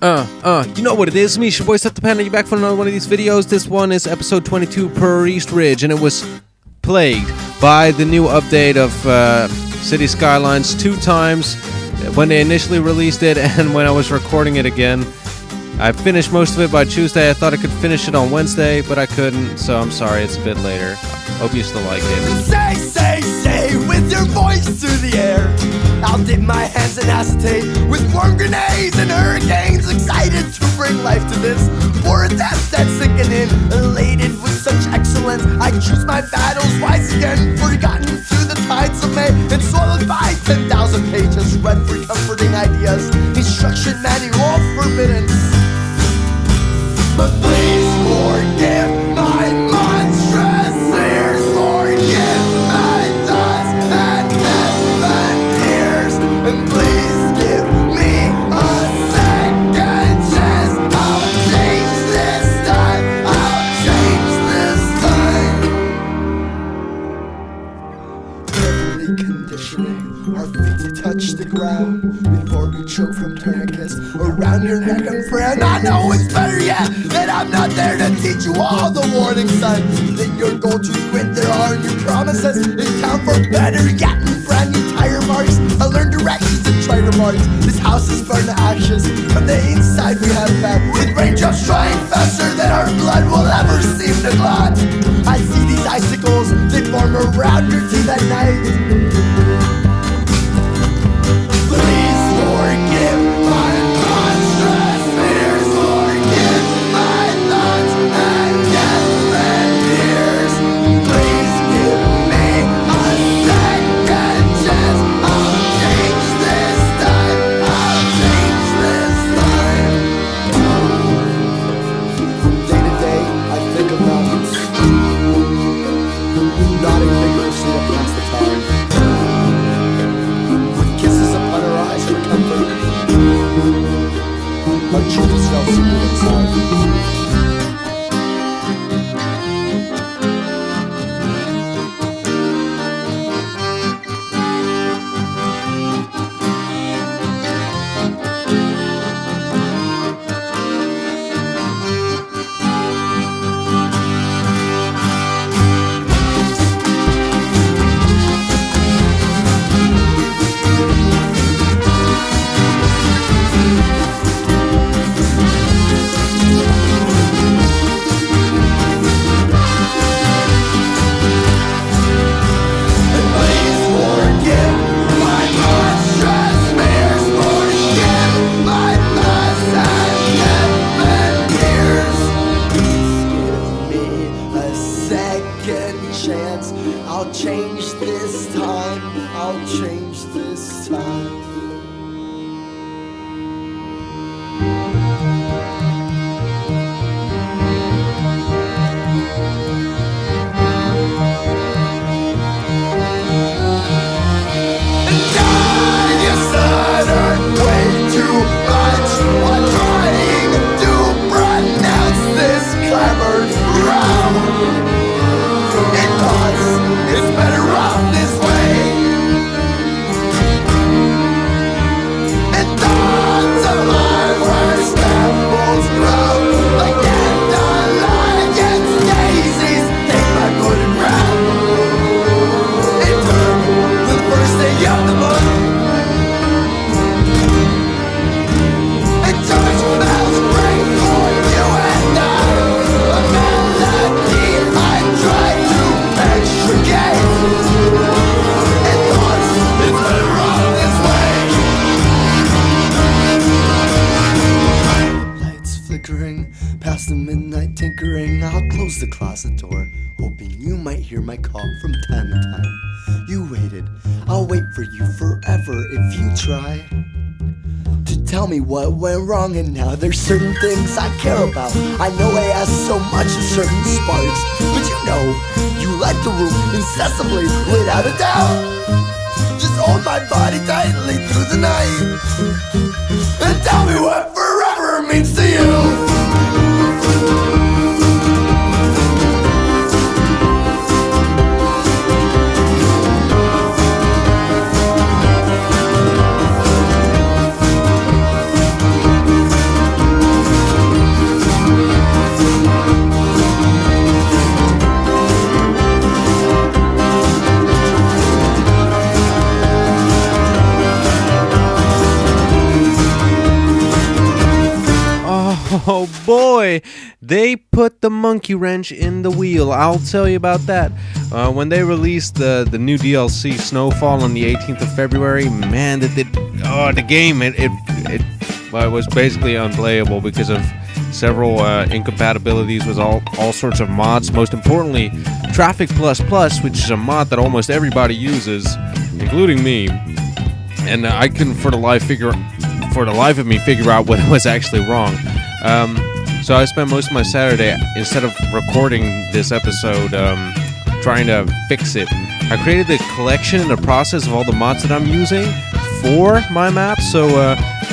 You know what it is, me, your boy Scepterpan, and you're back for another one of these videos. This one is episode 22, Priestridge, and it was plagued by the new update of City Skylines 2 times when they initially released it and when I was recording it again. I finished most of it by Tuesday. I thought I could finish it on Wednesday, but I couldn't, so I'm sorry it's a bit later. Hope you still like it. Say, with your voice through the air. I'll dip my hands in acetate with warm grenades and hurricanes. Excited to bring life to this for a death that's sinking in. Elated with such excellence, I choose my battles wise again. Forgotten through the tides of May and swallowed by 10,000 pages read for comforting ideas. Instruction manual forbidden. But please forgive my monstrous fears. Forgive my thoughts and heaven tears. And please give me a second chance. I'll change this time. I'll change this time. Carefully conditioning our feet to touch the ground before we choke from tourniquets around your neck and friend. I know it's better yet that I'm not there to teach you all the warning signs. That your goal to quit there are new promises in town for better yet and brand new tire marks. I learned directions and try remarks. This house is burned to ashes. From the inside we have bad with raindrops drying faster than our blood will ever seem to clot. I see these icicles that form around your teeth at night. Please forgive my monstrous fears. Forgive my thoughts and death tears. Please give me a second chance. I'll change this time. I'll change this time. Day to day, I think about nodding vigorously to pass the time. Kisses upon her eyes for comfort. Our truth is felt secret inside. I'll change this time. I'll change this time. Past the midnight tinkering, I'll close the closet door, hoping you might hear my call from time to time. You waited, I'll wait for you forever if you try to tell me what went wrong, and now there's certain things I care about. I know I ask so much of certain sparks, but you know, you light the room incessantly, without a doubt. Just hold my body tightly through the night, and tell me what forever means to you. Oh boy, they put the monkey wrench in the wheel. I'll tell you about that. When they released the new DLC Snowfall on the 18th of February, man, the game it was basically unplayable because of several incompatibilities with all sorts of mods. Most importantly, Traffic++, which is a mod that almost everybody uses, including me. And I couldn't for the life of me figure out what was actually wrong. So I spent most of my Saturday, instead of recording this episode, trying to fix it. I created the collection and the process of all the mods that I'm using for my map, so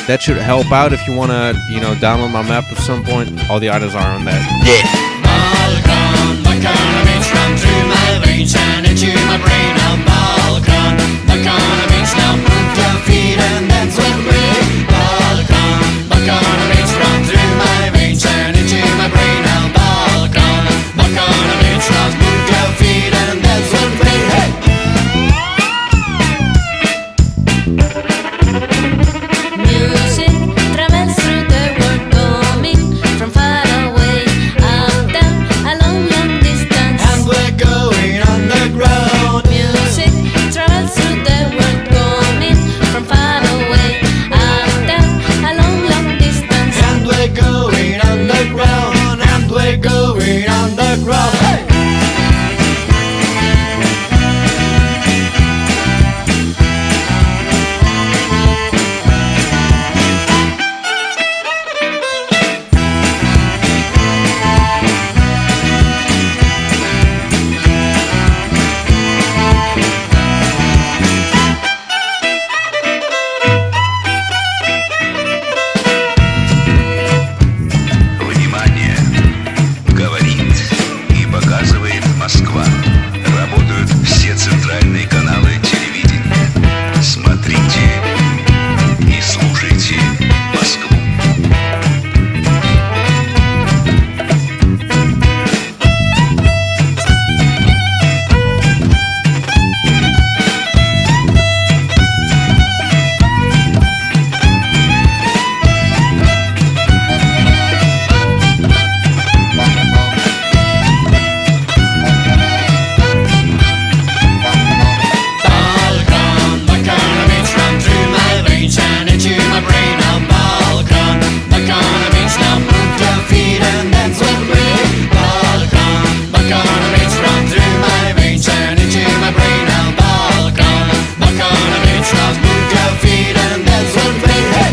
that should help out if you want to, download my map at some point. All the items are on that. Yeah. Balkan beats run through my veins and into my brain. Balkan beats now move your feet and dance with me. Balkan beats run through my veins and into my brain. Balkan beats now move your feet and dance with me. Hey! Music travels through the world, coming from far away, up, down, a long, long distance. And we're going underground. Music travels through the world, coming from far away, up, down, a long, long distance. And we're going underground. And we're going underground. Hey! Внимание! Говорит и показывает Москва. Работают все центральные каналы телевидения. Смотрите и слушайте Москву. Balkan beats run through my veins and into my brain. Balkan beats now move your feet and dance with me. Balkan beats run through my veins and into my brain. Balkan beats now move your feet and dance with me. Hey!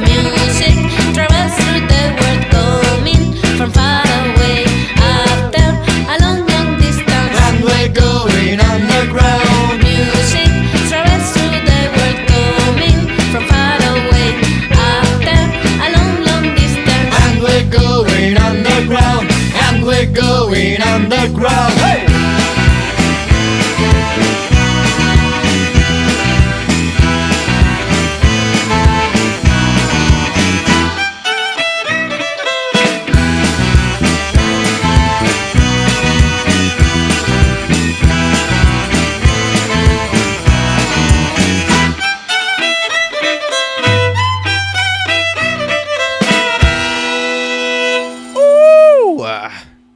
Music travels through the world, coming from far away, up, down, a long, long distance. And we're going underground. Music travels through the world, coming from far away, up, down, a long, long distance. And we're going underground. And we're going underground. Hey! Ooh,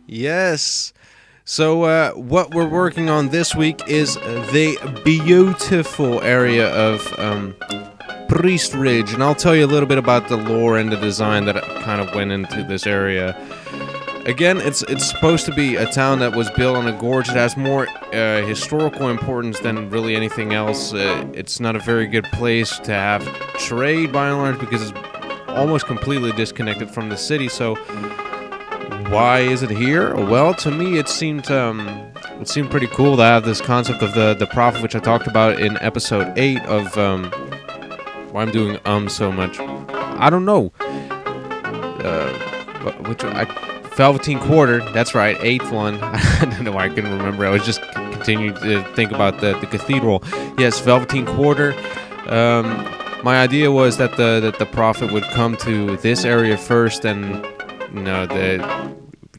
yes. So what we're working on this week is the beautiful area of Priestridge, and I'll tell you a little bit about the lore and the design that kind of went into this area. Again, it's supposed to be a town that was built on a gorge. It has more historical importance than really anything else. It's not a very good place to have trade by and large because it's almost completely disconnected from the city. So why is it here? Well, to me, it seemed pretty cool to have this concept of the prophet, which I talked about in episode 8 of why I'm doing so much. I don't know. Velveteen Quarter. That's right, 8th one. I don't know why I couldn't remember. I was just continuing to think about the cathedral. Yes, Velveteen Quarter. My idea was that the prophet would come to this area first, and the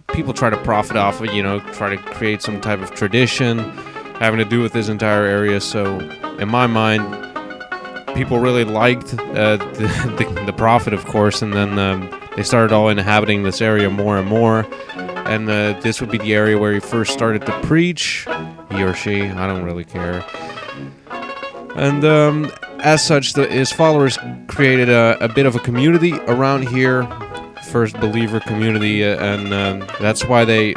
people try to profit off of, try to create some type of tradition having to do with this entire area. So in my mind, people really liked the prophet, of course, and then they started all inhabiting this area more and more. And this would be the area where he first started to preach. He or she, I don't really care. And as such, his followers created a bit of a community around here, first believer community, and that's why they,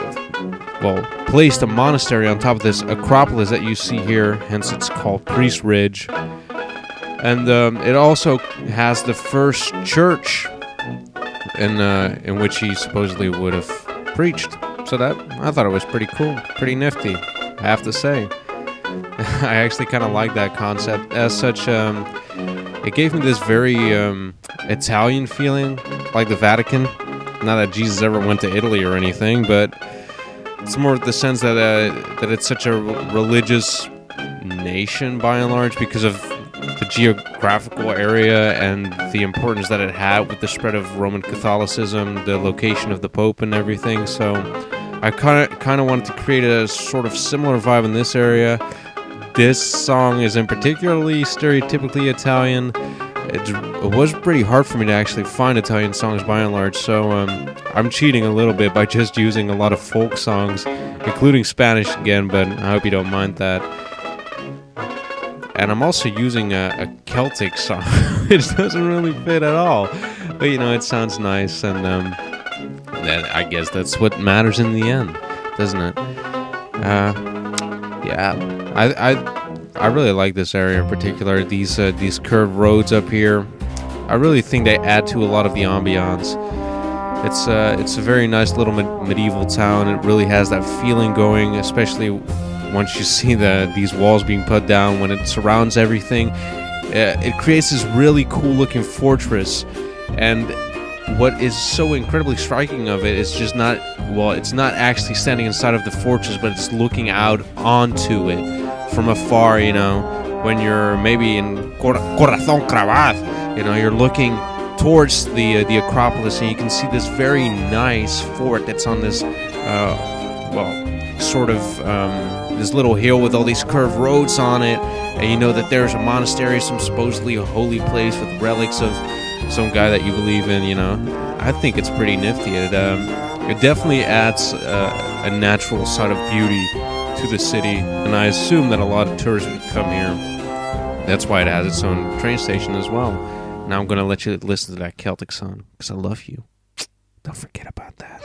placed a monastery on top of this Acropolis that you see here, hence it's called Priestridge. And it also has the first church in which he supposedly would have preached. So that, I thought it was pretty cool, pretty nifty, I have to say. I actually kind of like that concept. As such, it gave me this very Italian feeling, like the Vatican. Not that Jesus ever went to Italy or anything, but it's more the sense that it's such a religious nation by and large because of the geographical area and the importance that it had with the spread of Roman Catholicism, the location of the Pope and everything. So I kind of wanted to create a sort of similar vibe in this area. This song isn't particularly stereotypically Italian. It was pretty hard for me to actually find Italian songs by and large, so I'm cheating a little bit by just using a lot of folk songs, including Spanish again, but I hope you don't mind that. And I'm also using a Celtic song, which doesn't really fit at all, but it sounds nice, and I guess that's what matters in the end, doesn't it? Yeah, I really like this area in particular. These curved roads up here, I really think they add to a lot of the ambiance. It's a very nice little medieval town. It really has that feeling going, especially once you see these walls being put down, when it surrounds everything. It creates this really cool looking fortress, and what is so incredibly striking of it is just it's not actually standing inside of the fortress, but it's looking out onto it from afar, when you're maybe in Corazón Cravat, you're looking towards the Acropolis, and you can see this very nice fort that's on this, this little hill with all these curved roads on it, and you know that there's a monastery, some supposedly holy place with relics of some guy that you believe in, I think it's pretty nifty. It definitely adds a natural side of beauty to the city, and I assume that a lot of tourists would come here. That's why it has its own train station as well. Now I'm going to let you listen to that Celtic song, because I love you. Don't forget about that.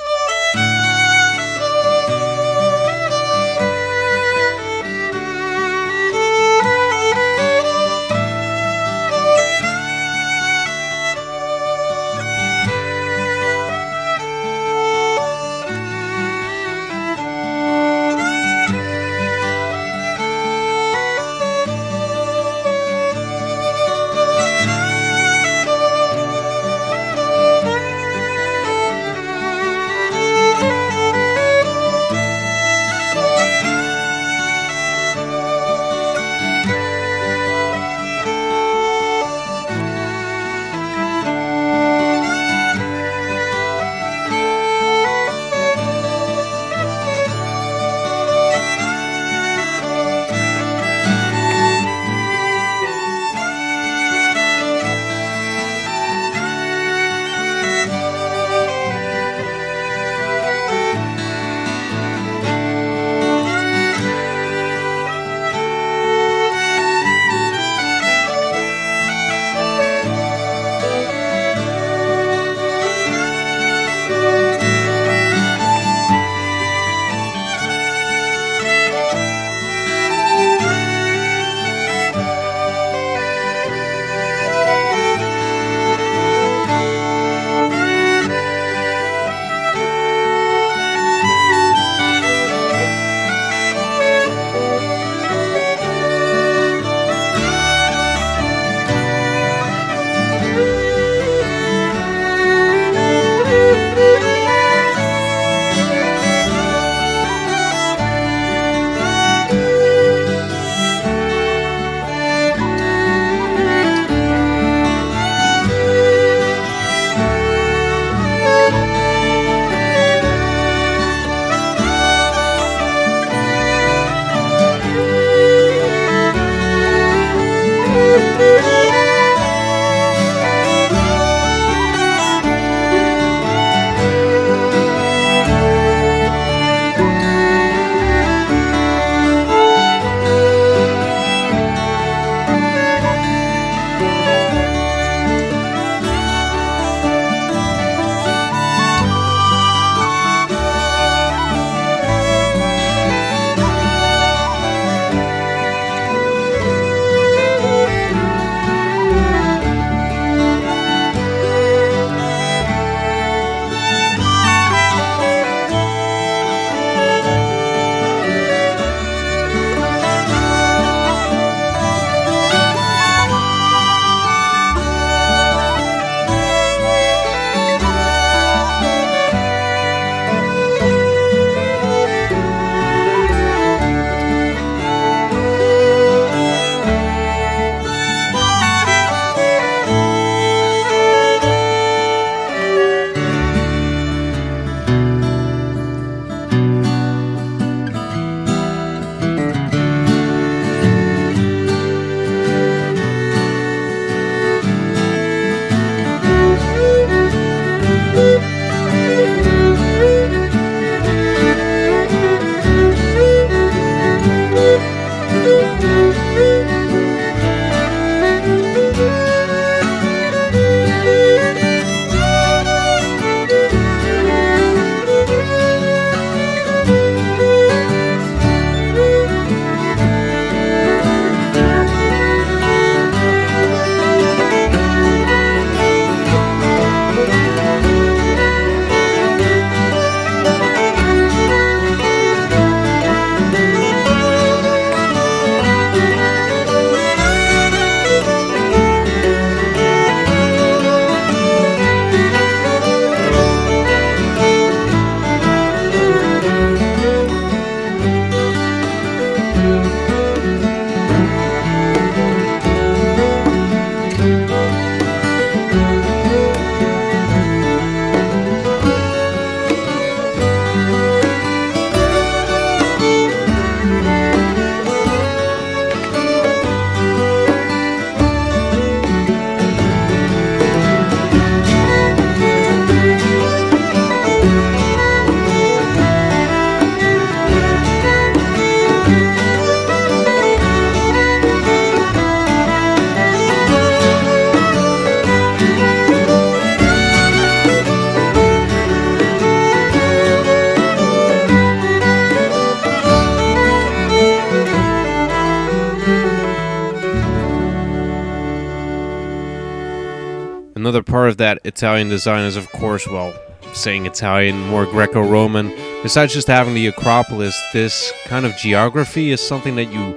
another part of that Italian design is, of course, well, saying Italian, more Greco-Roman. Besides just having the Acropolis, this kind of geography is something that you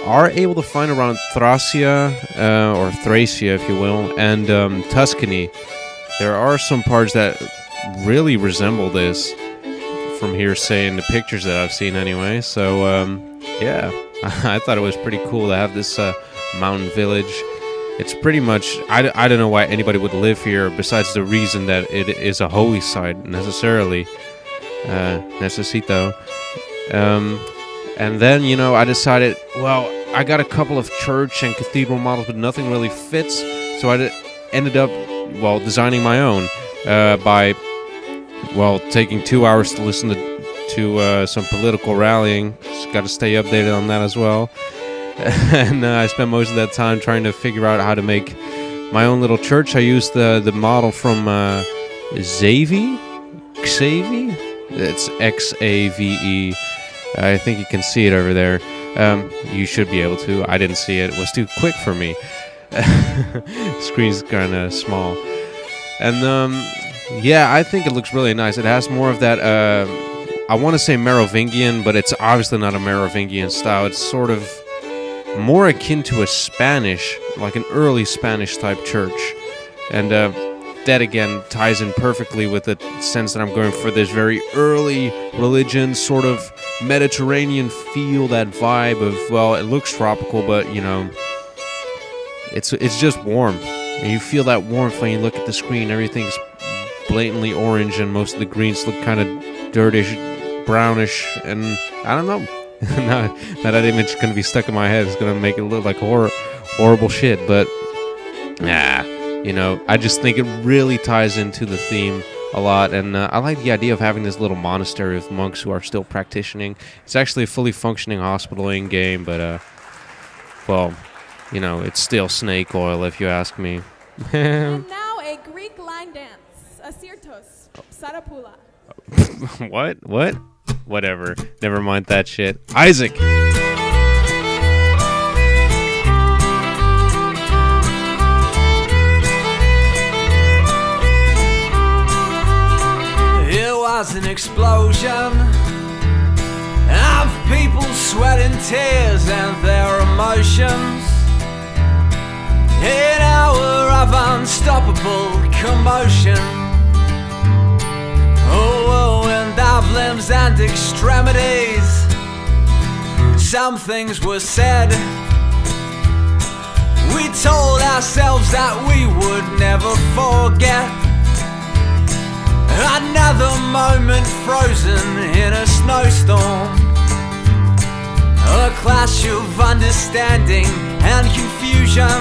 are able to find around Thracia, or Thracia, if you will, and Tuscany. There are some parts that really resemble this, from hearsay in the pictures that I've seen anyway. So, yeah, I thought it was pretty cool to have this mountain village. It's pretty much, I don't know why anybody would live here besides the reason that it is a holy site, necessarily. Necesito. And then, you know, I decided, well, I got a couple of church and cathedral models, but nothing really fits. So I ended up, well, designing my own by, well, taking 2 hours to listen to some political rallying. Just got to stay updated on that as well. And I spent most of that time trying to figure out how to make my own little church. I used the model from Xavi? It's Xave. I think you can see it over there. You should be able to. I didn't see it. It was too quick for me. Screen's kind of small. And yeah, I think it looks really nice. It has more of that, I want to say Merovingian, but it's obviously not a Merovingian style. It's sort of more akin to a Spanish, like an early Spanish type church. And that again ties in perfectly with the sense that I'm going for this very early religion, sort of Mediterranean feel, that vibe of, well, it looks tropical, but, you know, it's just warm. And you feel that warmth when you look at the screen. Everything's blatantly orange, and most of the greens look kind of dirtish, brownish, and I don't know. Now that image is going to be stuck in my head. It's going to make it look like horrible shit, but nah, you know, I just think it really ties into the theme a lot, and I like the idea of having this little monastery with monks who are still practicing. It's actually a fully functioning hospital in-game, but, well, you know, it's still snake oil if you ask me. And now a Greek line dance, a Sirtos, Psarapoula. What? Whatever. Never mind that shit. Isaac! It was an explosion of people sweating tears and their emotions. An hour of unstoppable commotion. Oh, and of limbs and extremities. Some things were said. We told ourselves that we would never forget. Another moment frozen in a snowstorm. A clash of understanding and confusion.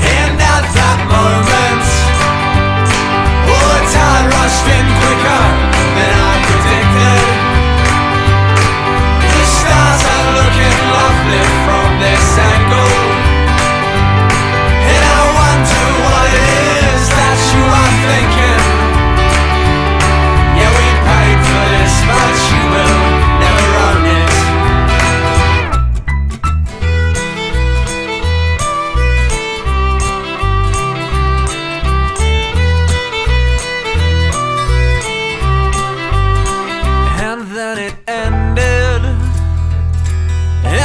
And at that moment, time rushed in quicker than I predicted. The stars are looking lovely from this angle, and I wonder what it is that you are thinking. Yeah, we paid for this, but you will never own it.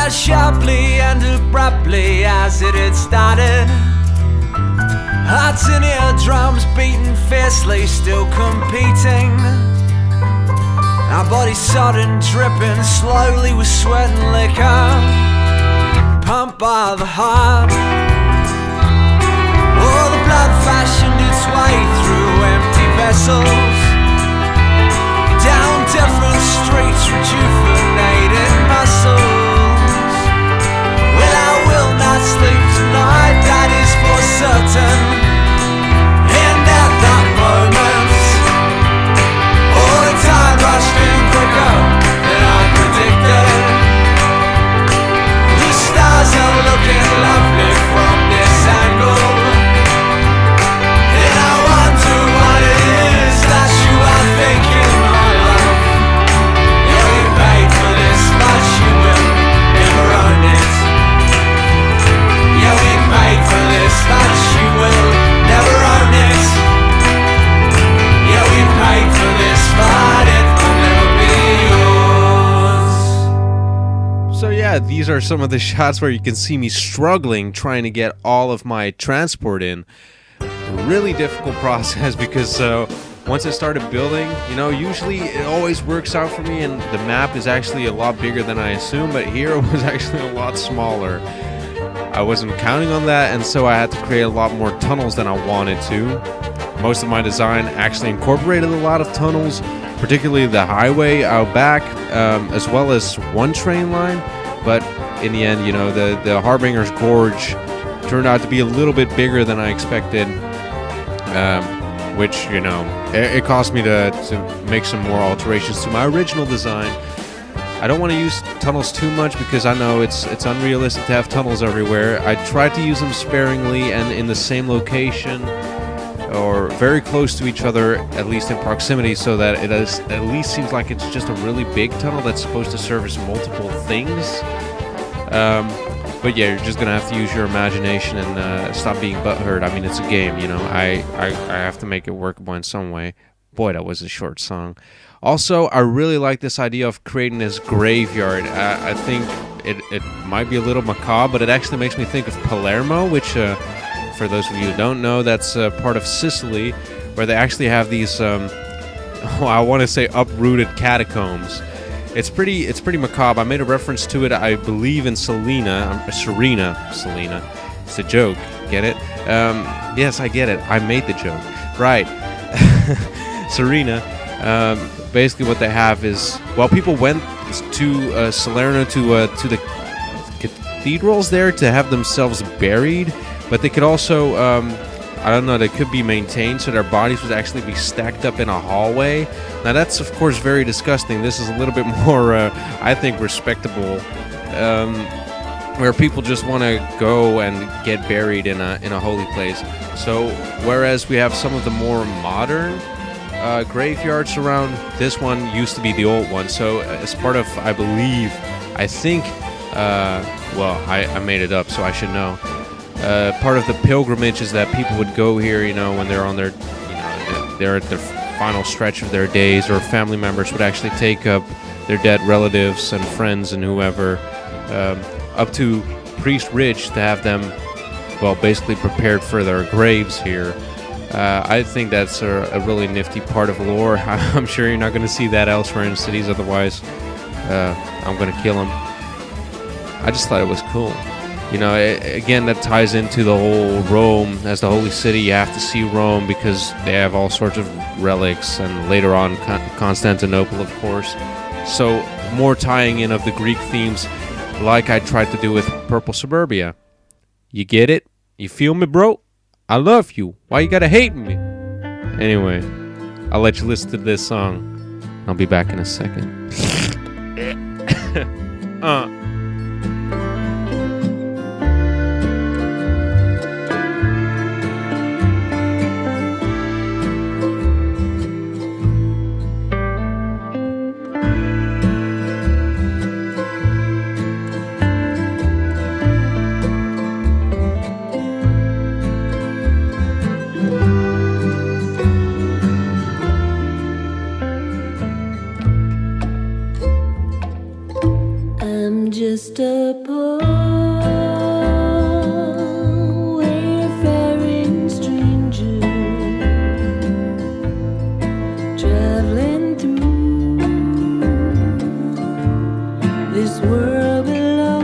As sharply and abruptly as it had started. Hearts and eardrums beating fiercely, still competing. Our bodies sodden, dripping slowly with sweat and liquor, pumped by the heart. Oh, the blood fashioned its way through empty vessels, down different streets, rejuvenated muscles. Not sleep tonight, that is for certain. And at that moment, all the time rushed in quicker than I predicted. The stars are looking lovely from this angle, and I wonder what it is that you are thinking, my love. Yeah, we these are some of the shots where you can see me struggling trying to get all of my transport in. Really difficult process because once I started building, usually it always works out for me, and the map is actually a lot bigger than I assumed, but here it was actually a lot smaller. I wasn't counting on that, and so I had to create a lot more tunnels than I wanted to. Most of my design actually incorporated a lot of tunnels, particularly the highway out back, as well as one train line. But in the end, the Harbinger's Gorge turned out to be a little bit bigger than I expected, which, it cost me to make some more alterations to my original design. I don't want to use tunnels too much because I know it's unrealistic to have tunnels everywhere. I tried to use them sparingly and in the same location or very close to each other, at least in proximity, so that it at least seems like it's just a really big tunnel that's supposed to service multiple things. But yeah, you're just gonna have to use your imagination and stop being butthurt. I mean, it's a game, I have to make it workable in some way. Boy, that was a short song. Also, I really like this idea of creating this graveyard. I think it might be a little macabre, but it actually makes me think of Palermo, which, for those of you who don't know, that's part of Sicily, where they actually have these, I want to say uprooted catacombs. It's pretty macabre. I made a reference to it, I believe, in Serena. It's a joke. Get it? Yes, I get it. I made the joke. Right. Serena. Basically what they have is, people went to Salerno to the cathedrals there to have themselves buried, but they could also, I don't know, they could be maintained so their bodies would actually be stacked up in a hallway. Now that's of course very disgusting. This is a little bit more, I think, respectable, where people just want to go and get buried in a holy place. So whereas we have some of the more modern graveyards around, this one used to be the old one. So as part of, I think, I made it up, so I should know. Part of the pilgrimages that people would go here, when they're on their, they're at the final stretch of their days, or family members would actually take up their dead relatives and friends and whoever up to Priestridge to have them, basically prepared for their graves here. I think that's a really nifty part of lore. I'm sure you're not going to see that elsewhere in cities, otherwise I'm going to kill him. I just thought it was cool. Again, that ties into the whole Rome as the holy city. You have to see Rome because they have all sorts of relics, and later on Constantinople, of course. So more tying in of the Greek themes, like I tried to do with Purple Suburbia. You get it? You feel me, bro? I love you. Why you gotta hate me? Anyway, I'll let you listen to this song. I'll be back in a second. Just a poor wayfaring stranger traveling through this world below.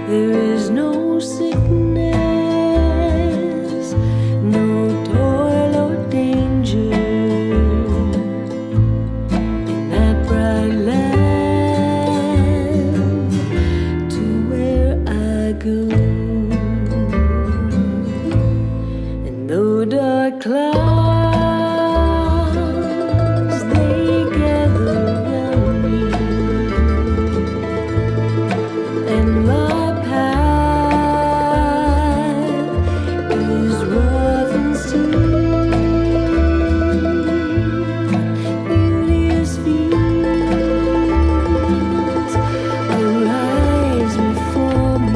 There is no sickness, no toil or danger in that bright land. Clouds, they gather around me, and my path is rough and steep. Beauteous fields arise before me.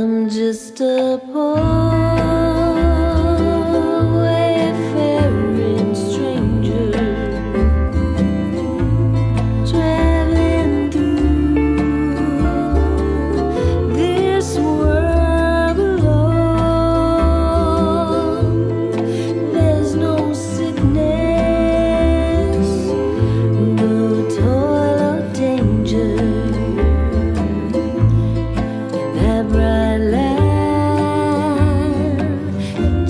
I'm just a poor wayfaring stranger, traveling through this world alone. There's no sickness, no toil or danger. That bright land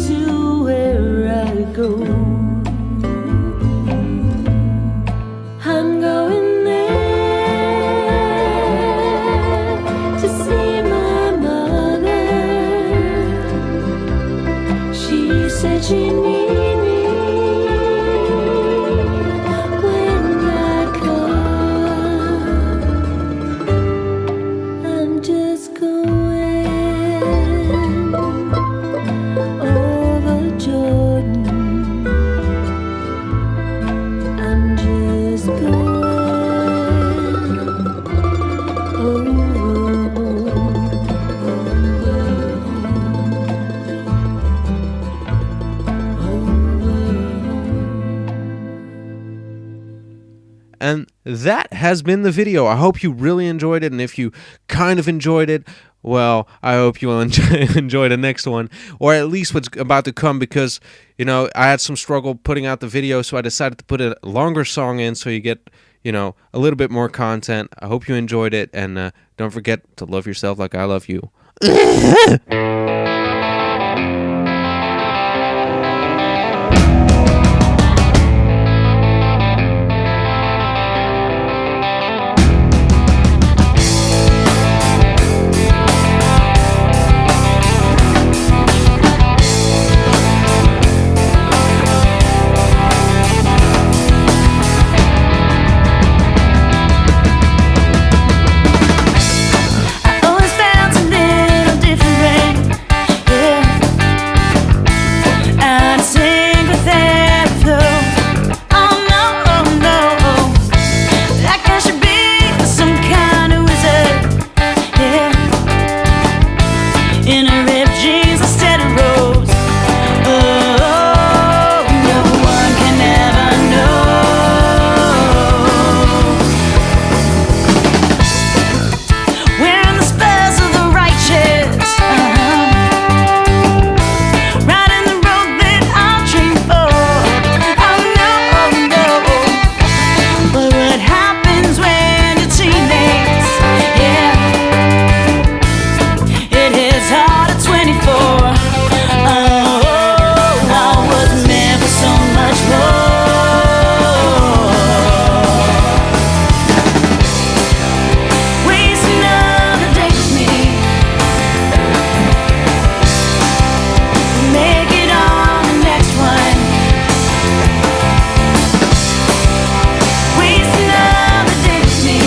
to where I go. I'm going there to see my mother. She said she need me when I come. I'm just going over Jordan. I'm just going And that has been the video. I hope you really enjoyed it, and if you kind of enjoyed it, well, I hope you will enjoy the next one, or at least what's about to come, because, you know, I had some struggle putting out the video, so I decided to put a longer song in so you get, you know, a little bit more content. I hope you enjoyed it, and don't forget to love yourself like I love you. always felt a little different, yeah. I'd sing with every flow. Oh no, like I should be some kind of wizard, yeah. In a ripped jeans instead of rose. Oh, no one can ever know. Wearing the spurs of the righteous, riding the road that I'll dream for. Oh no, but what happens when you're teenage? Yeah, it hits hard at 24. Oh, I was meant for so much more. Waste another day with me. Make it on the next one. Waste another day with me.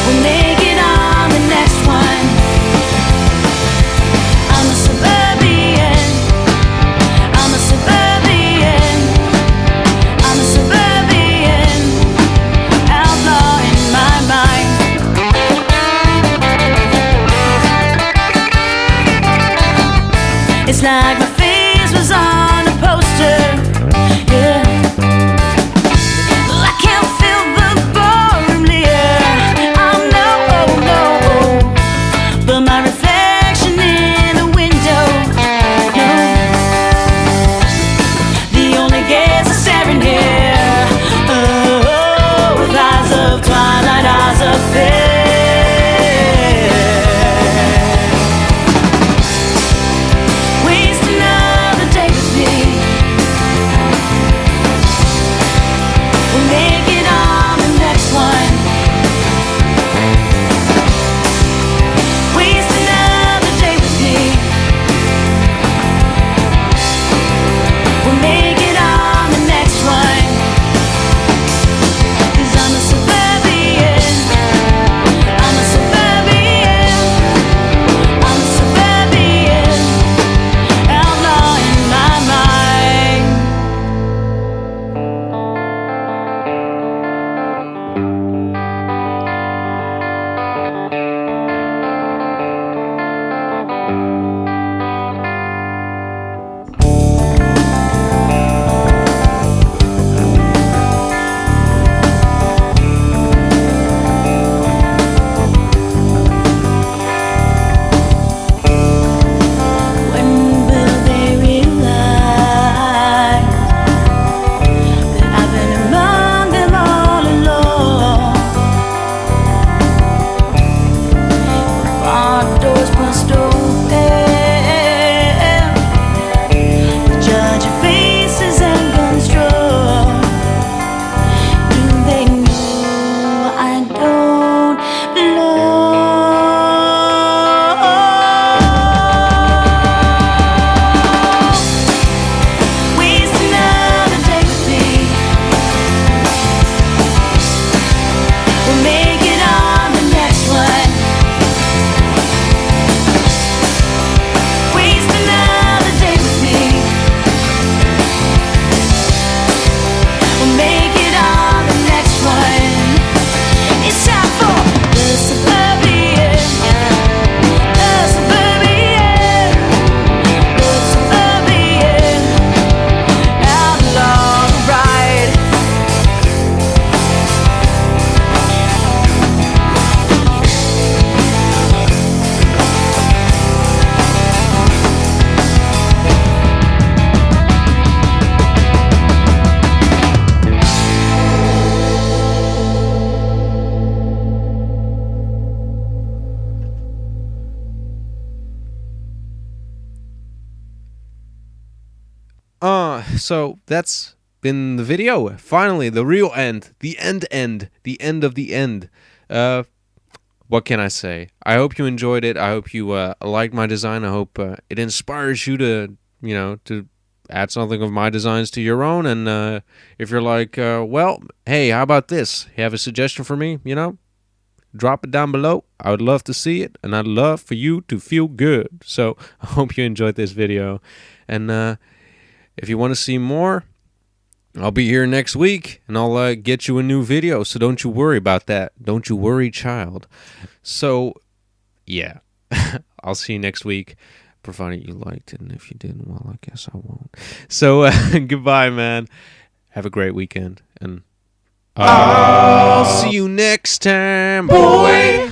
We'll make it on the next one. I'm a suburban. I'm a suburban. I'm a suburban. Outlaw in my mind. It's like my face was on a poster, yeah. I can't feel the ballroom leer. Oh no, but my reflection in the window, yeah. The only gaze is staring here. Oh, with eyes of twilight, eyes of fear. Waste another so that's been the video. Finally, the real end. The end. The end of the end. What can I say? I hope you enjoyed it. I hope you liked my design. I hope it inspires you to, to add something of my designs to your own. And if you're like, well, hey, how about this? You have a suggestion for me? Drop it down below. I would love to see it, and I'd love for you to feel good. So I hope you enjoyed this video. And if you want to see more, I'll be here next week, and I'll get you a new video, so don't you worry about that. Don't you worry, child. So, yeah, I'll see you next week, provided you liked it, and if you didn't, well, I guess I won't. So, goodbye, man. Have a great weekend, and I'll see you next time, boy.